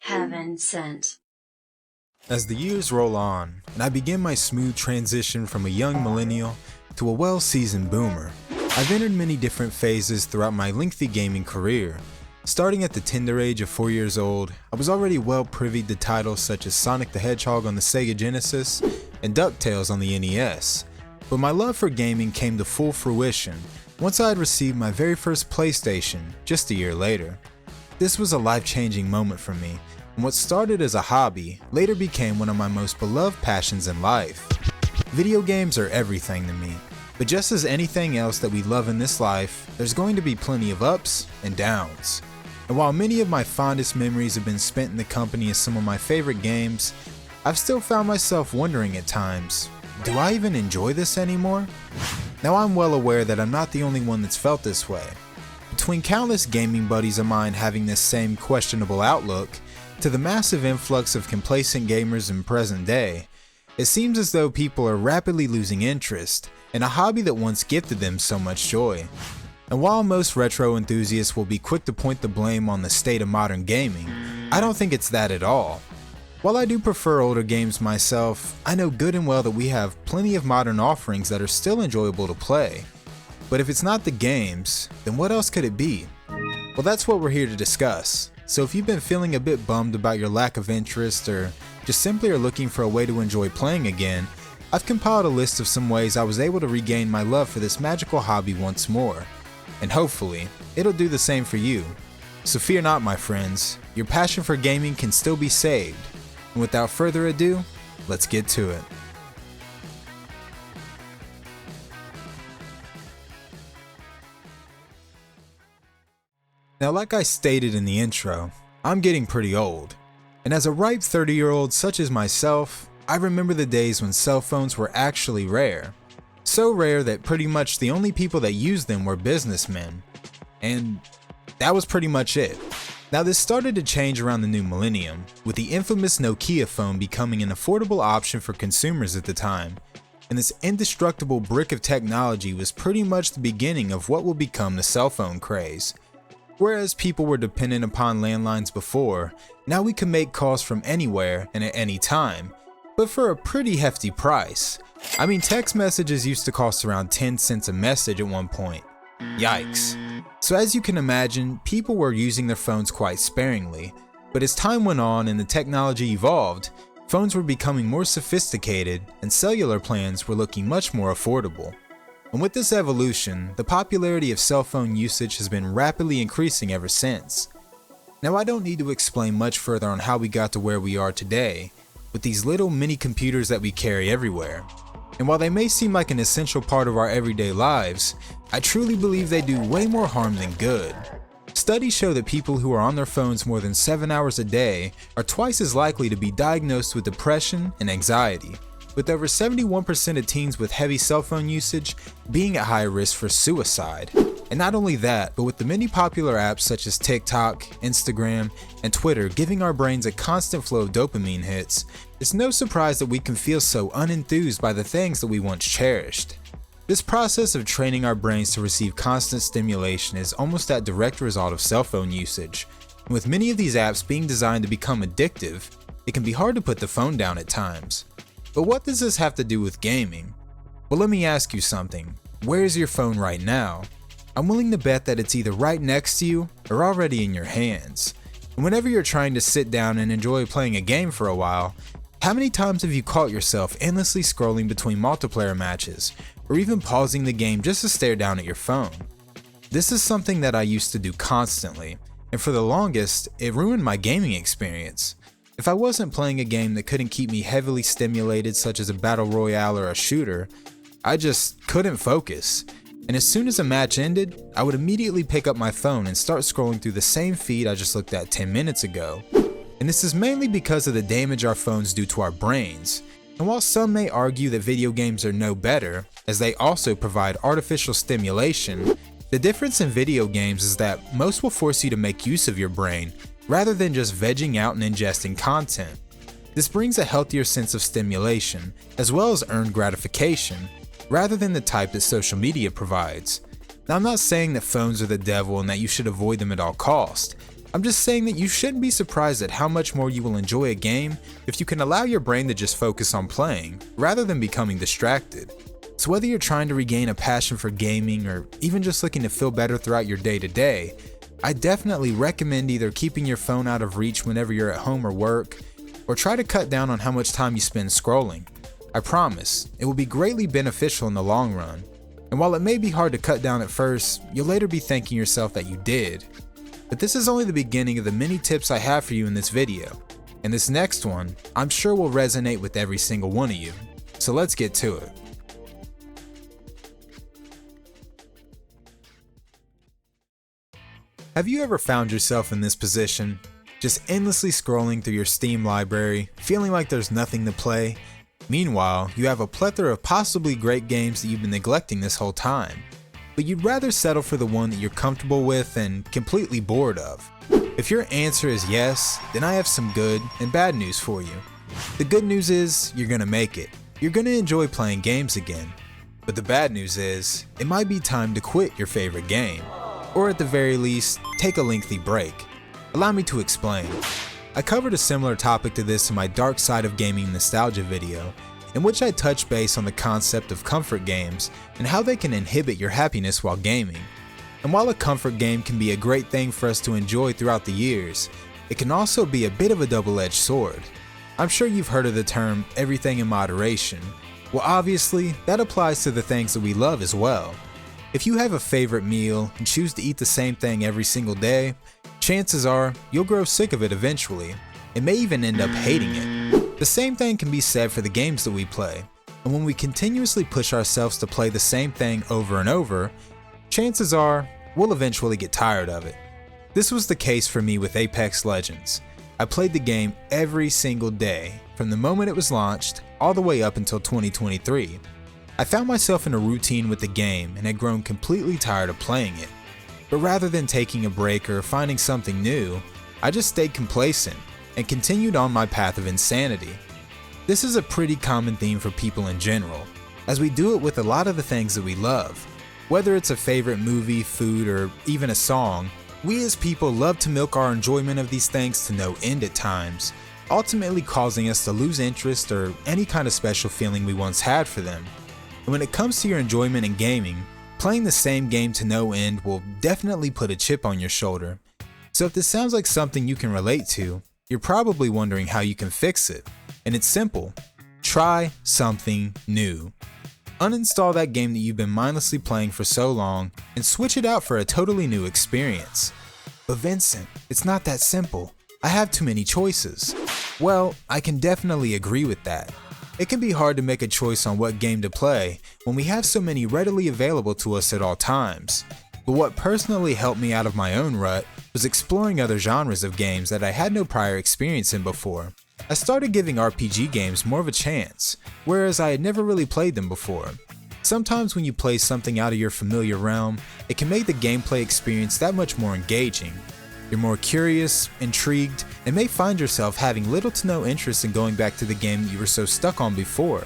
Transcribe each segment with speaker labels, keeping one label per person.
Speaker 1: Heaven sent.
Speaker 2: As the years roll on, and I begin my smooth transition from a young millennial to a well-seasoned boomer, I've entered many different phases throughout my lengthy gaming career. Starting at the tender age of 4 years old, I was already well privy to titles such as Sonic the Hedgehog on the Sega Genesis and DuckTales on the NES. But my love for gaming came to full fruition once I had received my very first PlayStation just a year later. This was a life-changing moment for me, and what started as a hobby later became one of my most beloved passions in life. Video games are everything to me, but just as anything else that we love in this life, there's going to be plenty of ups and downs. And while many of my fondest memories have been spent in the company of some of my favorite games, I've still found myself wondering at times, do I even enjoy this anymore? Now I'm well aware that I'm not the only one that's felt this way. Between countless gaming buddies of mine having this same questionable outlook, to the massive influx of complacent gamers in present day, it seems as though people are rapidly losing interest in a hobby that once gifted them so much joy. And while most retro enthusiasts will be quick to point the blame on the state of modern gaming, I don't think it's that at all. While I do prefer older games myself, I know good and well that we have plenty of modern offerings that are still enjoyable to play. But if it's not the games, then what else could it be? Well, that's what we're here to discuss. So if you've been feeling a bit bummed about your lack of interest, or just simply are looking for a way to enjoy playing again, I've compiled a list of some ways I was able to regain my love for this magical hobby once more. And hopefully, it'll do the same for you. So fear not, my friends, your passion for gaming can still be saved. And without further ado, let's get to it. Now, like I stated in the intro, I'm getting pretty old. And as a ripe 30-year-old such as myself, I remember the days when cell phones were actually rare. So rare that pretty much the only people that used them were businessmen. And that was pretty much it. Now this started to change around the new millennium, with the infamous Nokia phone becoming an affordable option for consumers at the time. And this indestructible brick of technology was pretty much the beginning of what will become the cell phone craze. Whereas people were dependent upon landlines before, now we can make calls from anywhere and at any time, but for a pretty hefty price. I mean, text messages used to cost around 10 cents a message at one point. Yikes. So as you can imagine, people were using their phones quite sparingly, but as time went on and the technology evolved, phones were becoming more sophisticated and cellular plans were looking much more affordable. And with this evolution, the popularity of cell phone usage has been rapidly increasing ever since. Now I don't need to explain much further on how we got to where we are today, with these little mini computers that we carry everywhere. And while they may seem like an essential part of our everyday lives, I truly believe they do way more harm than good. Studies show that people who are on their phones more than 7 hours a day are twice as likely to be diagnosed with depression and anxiety, with over 71% of teens with heavy cell phone usage being at higher risk for suicide. And not only that, but with the many popular apps such as TikTok, Instagram, and Twitter giving our brains a constant flow of dopamine hits, it's no surprise that we can feel so unenthused by the things that we once cherished. This process of training our brains to receive constant stimulation is almost that direct result of cell phone usage. And with many of these apps being designed to become addictive, it can be hard to put the phone down at times. But what does this have to do with gaming? Well, let me ask you something. Where is your phone right now? I'm willing to bet that it's either right next to you or already in your hands. And whenever you're trying to sit down and enjoy playing a game for a while, how many times have you caught yourself endlessly scrolling between multiplayer matches, or even pausing the game just to stare down at your phone? This is something that I used to do constantly, and for the longest, it ruined my gaming experience. If I wasn't playing a game that couldn't keep me heavily stimulated, such as a battle royale or a shooter, I just couldn't focus. And as soon as a match ended, I would immediately pick up my phone and start scrolling through the same feed I just looked at 10 minutes ago. And this is mainly because of the damage our phones do to our brains. And while some may argue that video games are no better, as they also provide artificial stimulation, the difference in video games is that most will force you to make use of your brain, rather than just vegging out and ingesting content. This brings a healthier sense of stimulation, as well as earned gratification, rather than the type that social media provides. Now, I'm not saying that phones are the devil and that you should avoid them at all costs, I'm just saying that you shouldn't be surprised at how much more you will enjoy a game if you can allow your brain to just focus on playing, rather than becoming distracted. So whether you're trying to regain a passion for gaming or even just looking to feel better throughout your day-to-day, I definitely recommend either keeping your phone out of reach whenever you're at home or work, or try to cut down on how much time you spend scrolling. I promise, it will be greatly beneficial in the long run. And while it may be hard to cut down at first, you'll later be thanking yourself that you did. But this is only the beginning of the many tips I have for you in this video. And this next one, I'm sure will resonate with every single one of you. So let's get to it. Have you ever found yourself in this position? Just endlessly scrolling through your Steam library, feeling like there's nothing to play? Meanwhile, you have a plethora of possibly great games that you've been neglecting this whole time, but you'd rather settle for the one that you're comfortable with and completely bored of. If your answer is yes, then I have some good and bad news for you. The good news is you're gonna make it. You're gonna enjoy playing games again. But the bad news is, it might be time to quit your favorite game. Or at the very least, take a lengthy break. Allow me to explain. I covered a similar topic to this in my Dark Side of Gaming Nostalgia video, in which I touched base on the concept of comfort games and how they can inhibit your happiness while gaming. And while a comfort game can be a great thing for us to enjoy throughout the years, it can also be a bit of a double-edged sword. I'm sure you've heard of the term everything in moderation. Well, obviously, that applies to the things that we love as well. If you have a favorite meal and choose to eat the same thing every single day, chances are you'll grow sick of it eventually, and may even end up hating it. The same thing can be said for the games that we play, and when we continuously push ourselves to play the same thing over and over, chances are we'll eventually get tired of it. This was the case for me with Apex Legends. I played the game every single day, from the moment it was launched all the way up until 2023. I found myself in a routine with the game and had grown completely tired of playing it. But rather than taking a break or finding something new, I just stayed complacent and continued on my path of insanity. This is a pretty common theme for people in general, as we do it with a lot of the things that we love. Whether it's a favorite movie, food, or even a song, we as people love to milk our enjoyment of these things to no end at times, ultimately causing us to lose interest or any kind of special feeling we once had for them. And when it comes to your enjoyment in gaming, playing the same game to no end will definitely put a chip on your shoulder. So if this sounds like something you can relate to, you're probably wondering how you can fix it. And it's simple. Try something new. Uninstall that game that you've been mindlessly playing for so long and switch it out for a totally new experience. But Vincent, it's not that simple. I have too many choices. Well, I can definitely agree with that. It can be hard to make a choice on what game to play when we have so many readily available to us at all times. But what personally helped me out of my own rut was exploring other genres of games that I had no prior experience in before. I started giving RPG games more of a chance, whereas I had never really played them before. Sometimes when you play something out of your familiar realm, it can make the gameplay experience that much more engaging. You're more curious, intrigued, and may find yourself having little to no interest in going back to the game that you were so stuck on before.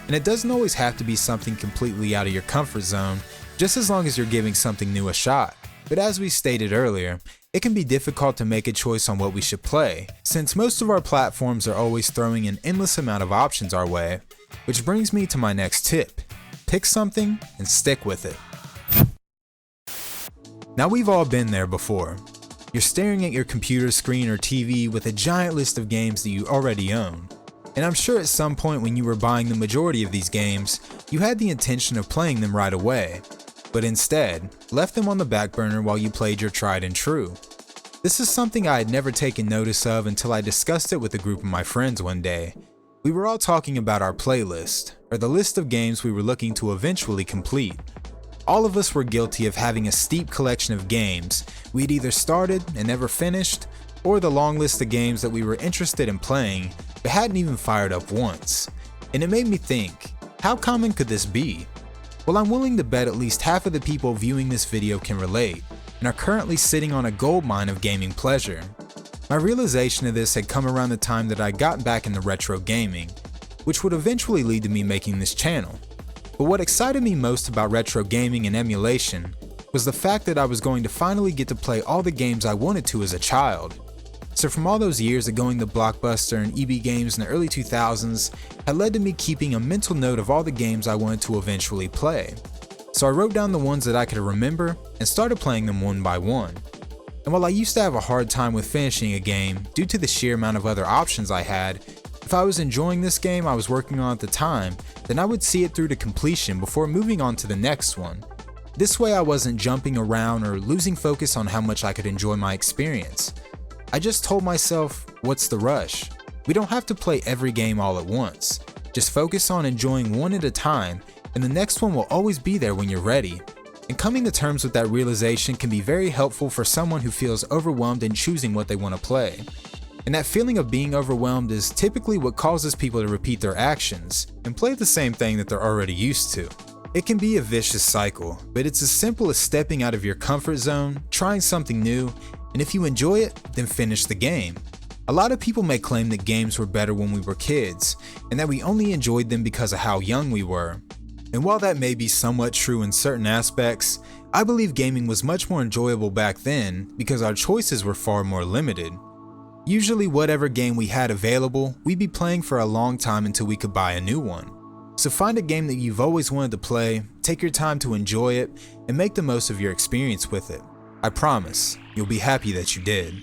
Speaker 2: And it doesn't always have to be something completely out of your comfort zone, just as long as you're giving something new a shot. But as we stated earlier, it can be difficult to make a choice on what we should play, since most of our platforms are always throwing an endless amount of options our way, which brings me to my next tip. Pick something and stick with it. Now we've all been there before. You're staring at your computer screen or TV with a giant list of games that you already own. And I'm sure at some point when you were buying the majority of these games, you had the intention of playing them right away, but instead, left them on the back burner while you played your tried and true. This is something I had never taken notice of until I discussed it with a group of my friends one day. We were all talking about our playlist, or the list of games we were looking to eventually complete. All of us were guilty of having a steep collection of games we'd either started and never finished, or the long list of games that we were interested in playing but hadn't even fired up once. And it made me think, how common could this be? Well, I'm willing to bet at least half of the people viewing this video can relate, and are currently sitting on a goldmine of gaming pleasure. My realization of this had come around the time that I got back into retro gaming, which would eventually lead to me making this channel. But what excited me most about retro gaming and emulation was the fact that I was going to finally get to play all the games I wanted to as a child. So from all those years of going to Blockbuster and EB Games in the early 2000s had led to me keeping a mental note of all the games I wanted to eventually play. So I wrote down the ones that I could remember and started playing them one by one. And while I used to have a hard time with finishing a game due to the sheer amount of other options I had, if I was enjoying this game I was working on at the time, then I would see it through to completion before moving on to the next one. This way I wasn't jumping around or losing focus on how much I could enjoy my experience. I just told myself, what's the rush? We don't have to play every game all at once. Just focus on enjoying one at a time, and the next one will always be there when you're ready. And coming to terms with that realization can be very helpful for someone who feels overwhelmed in choosing what they want to play. And that feeling of being overwhelmed is typically what causes people to repeat their actions and play the same thing that they're already used to. It can be a vicious cycle, but it's as simple as stepping out of your comfort zone, trying something new, and if you enjoy it, then finish the game. A lot of people may claim that games were better when we were kids, and that we only enjoyed them because of how young we were. And while that may be somewhat true in certain aspects, I believe gaming was much more enjoyable back then because our choices were far more limited. Usually whatever game we had available, we'd be playing for a long time until we could buy a new one. So find a game that you've always wanted to play, take your time to enjoy it, and make the most of your experience with it. I promise, you'll be happy that you did.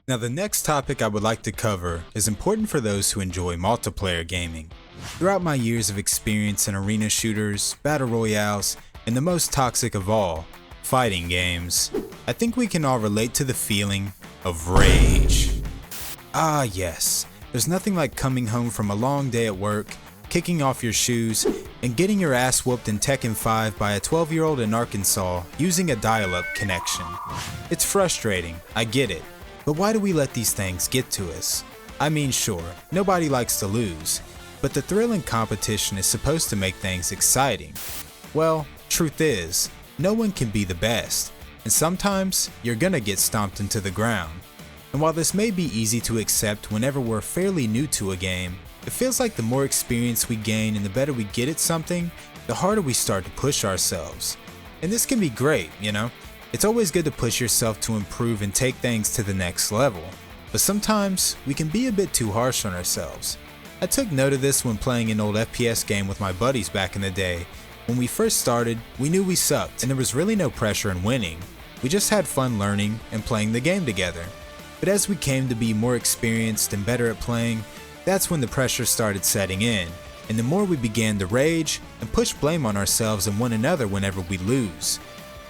Speaker 2: Now the next topic I would like to cover is important for those who enjoy multiplayer gaming. Throughout my years of experience in arena shooters, battle royales, and the most toxic of all, fighting games, I think we can all relate to the feeling of rage. Ah yes, there's nothing like coming home from a long day at work, kicking off your shoes, and getting your ass whooped in Tekken 5 by a 12-year-old in Arkansas using a dial-up connection. It's frustrating, I get it, but why do we let these things get to us? I mean sure, nobody likes to lose, but the thrill in competition is supposed to make things exciting. Well, truth is, no one can be the best, and sometimes you're gonna get stomped into the ground. And while this may be easy to accept whenever we're fairly new to a game, it feels like the more experience we gain and the better we get at something, the harder we start to push ourselves. And this can be great, you know? It's always good to push yourself to improve and take things to the next level. But sometimes, we can be a bit too harsh on ourselves. I took note of this when playing an old FPS game with my buddies back in the day. When we first started, we knew we sucked and there was really no pressure in winning. We just had fun learning and playing the game together. But as we came to be more experienced and better at playing, that's when the pressure started setting in, and the more we began to rage and push blame on ourselves and one another whenever we lose.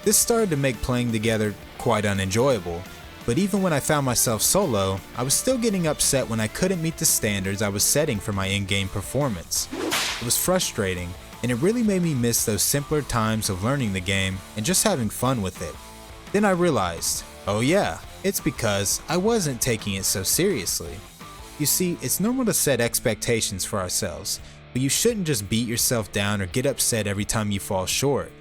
Speaker 2: This started to make playing together quite unenjoyable, but even when I found myself solo, I was still getting upset when I couldn't meet the standards I was setting for my in-game performance. It was frustrating, and it really made me miss those simpler times of learning the game and just having fun with it. Then I realized, oh yeah, it's because I wasn't taking it so seriously. You see, it's normal to set expectations for ourselves, but you shouldn't just beat yourself down or get upset every time you fall short.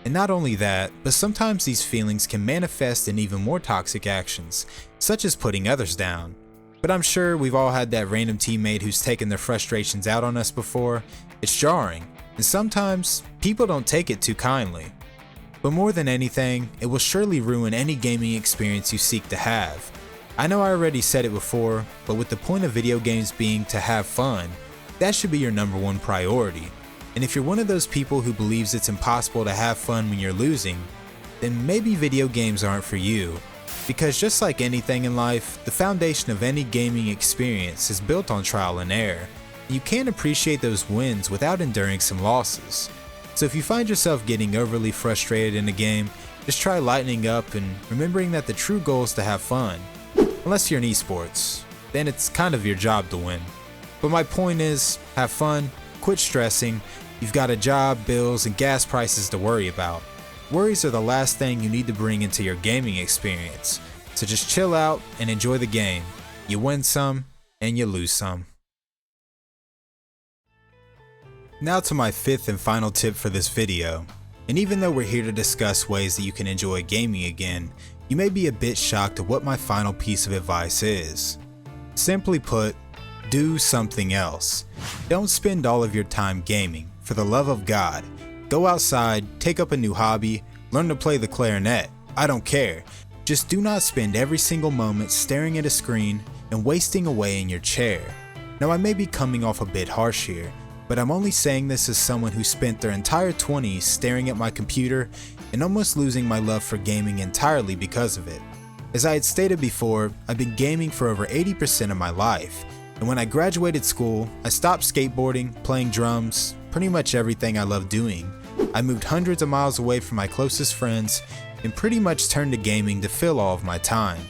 Speaker 2: And not only that, but sometimes these feelings can manifest in even more toxic actions, such as putting others down. But I'm sure we've all had that random teammate who's taken their frustrations out on us before. It's jarring, and sometimes people don't take it too kindly. But more than anything, it will surely ruin any gaming experience you seek to have. I know I already said it before, but with the point of video games being to have fun, that should be your number one priority. And if you're one of those people who believes it's impossible to have fun when you're losing, then maybe video games aren't for you. Because just like anything in life, the foundation of any gaming experience is built on trial and error. You can't appreciate those wins without enduring some losses. So if you find yourself getting overly frustrated in a game, just try lightening up and remembering that the true goal is to have fun. Unless you're in esports, then it's kind of your job to win. But my point is, have fun, quit stressing, you've got a job, bills, and gas prices to worry about. Worries are the last thing you need to bring into your gaming experience. So just chill out and enjoy the game. You win some, and you lose some. Now to my fifth and final tip for this video. And even though we're here to discuss ways that you can enjoy gaming again, you may be a bit shocked at what my final piece of advice is. Simply put, Do something else. Don't spend all of your time gaming. For the love of God, go outside, take up a new hobby, learn to play the clarinet. I don't care. Just do not spend every single moment staring at a screen and wasting away in your chair. Now, I may be coming off a bit harsh here, but I'm only saying this as someone who spent their entire 20s staring at my computer and almost losing my love for gaming entirely because of it. As I had stated before, I've been gaming for over 80% of my life, and when I graduated school, I stopped skateboarding, playing drums, pretty much everything I loved doing. I moved hundreds of miles away from my closest friends and pretty much turned to gaming to fill all of my time.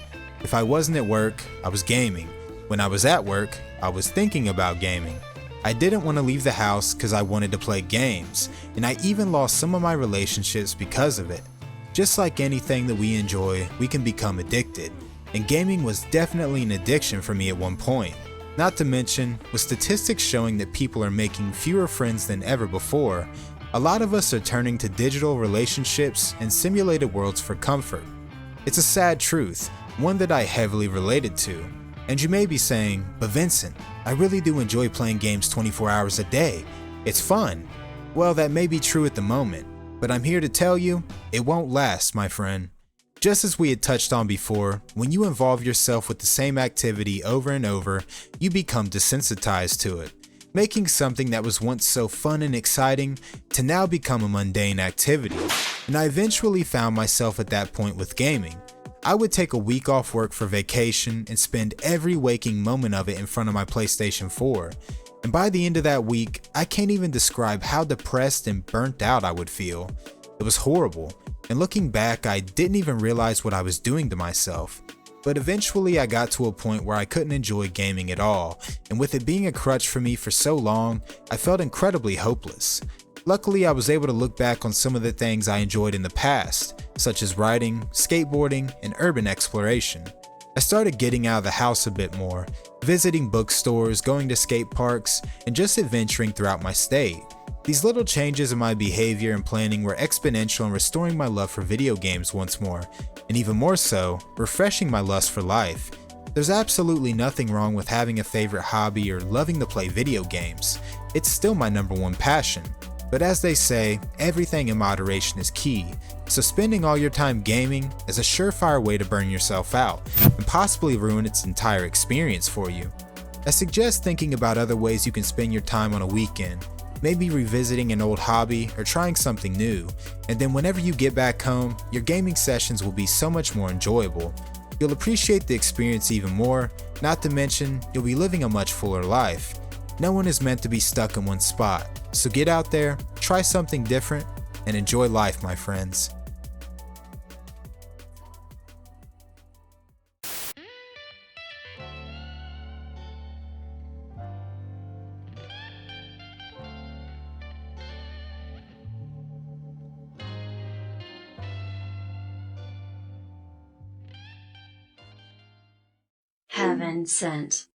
Speaker 2: If I wasn't at work, I was gaming. When I was at work, I was thinking about gaming. I didn't want to leave the house because I wanted to play games, and I even lost some of my relationships because of it. Just like anything that we enjoy, we can become addicted, and gaming was definitely an addiction for me at one point. Not to mention, with statistics showing that people are making fewer friends than ever before, a lot of us are turning to digital relationships and simulated worlds for comfort. It's a sad truth, one that I heavily related to. And you may be saying, but Vincent, I really do enjoy playing games 24 hours a day. It's fun. Well, that may be true at the moment, but I'm here to tell you, it won't last, my friend. Just as we had touched on before, when you involve yourself with the same activity over and over, you become desensitized to it, making something that was once so fun and exciting to now become a mundane activity. And I eventually found myself at that point with gaming. I would take a week off work for vacation and spend every waking moment of it in front of my PlayStation 4. And by the end of that week, I can't even describe how depressed and burnt out I would feel. It was horrible, and looking back, I didn't even realize what I was doing to myself. But eventually I got to a point where I couldn't enjoy gaming at all, and with it being a crutch for me for so long, I felt incredibly hopeless. Luckily, I was able to look back on some of the things I enjoyed in the past, such as riding, skateboarding, and urban exploration. I started getting out of the house a bit more, visiting bookstores, going to skate parks, and just adventuring throughout my state. These little changes in my behavior and planning were exponential in restoring my love for video games once more, and even more so, refreshing my lust for life. There's absolutely nothing wrong with having a favorite hobby or loving to play video games. It's still my number one passion. But as they say, everything in moderation is key, so spending all your time gaming is a surefire way to burn yourself out and possibly ruin its entire experience for you. I suggest thinking about other ways you can spend your time on a weekend, maybe revisiting an old hobby or trying something new, and then whenever you get back home, your gaming sessions will be so much more enjoyable. You'll appreciate the experience even more, not to mention you'll be living a much fuller life. No one is meant to be stuck in one spot, so get out there, try something different, and enjoy life, my friends.
Speaker 1: Heaven sent.